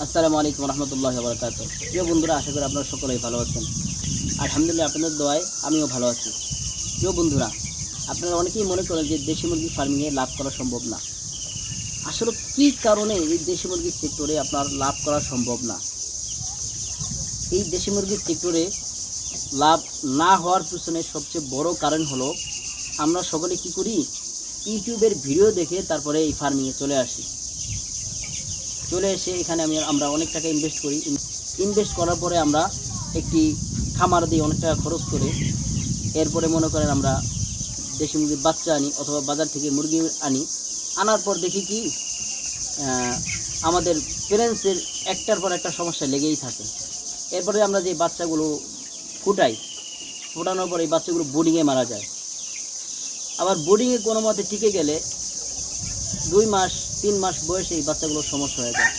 আসসালামু আলাইকুম রহমতুল্লাহ বরকাত। প্রিয় বন্ধুরা, আশা করি আপনারা সকলেই ভালো আছেন। আলহামদুলিল্লাহ, আপনাদের দোয়ায় আমিও ভালো আছি। প্রিয় বন্ধুরা, আপনারা অনেকেই মনে করেন যে দেশি মুরগি ফার্মিংয়ে লাভ করা সম্ভব না। আসলে কী কারণে এই দেশি মুরগির সেক্টরে আপনার লাভ করা সম্ভব না? এই দেশি মুরগির সেক্টরে লাভ না হওয়ার পিছনে সবচেয়ে বড় কারণ হলো আমরা সকলে কী করি, ইউটিউবের ভিডিও দেখে তারপরে এই ফার্মিংয়ে চলে আসি। চলে এসে এখানে আমরা অনেক টাকা ইনভেস্ট করি। ইনভেস্ট করার পরে আমরা একটি খামার দিই অনেক টাকা খরচ করে। এরপরে মনে করেন আমরা দেশি মুরগির বাচ্চা আনি অথবা বাজার থেকে মুরগি আনি। আনার পর দেখি কি আমাদের প্যারেন্টসের একটার পর একটা সমস্যা লেগেই থাকে। এরপরে আমরা যে বাচ্চাগুলো ফোটানোর পর এই বাচ্চাগুলো বোর্ডিংয়ে মারা যায়। আবার বোর্ডিংয়ে কোনো মতে টিকে গেলে 2 মাস 3 মাস বয়সে এই বাচ্চাগুলোর সমস্যা হয়ে যায়।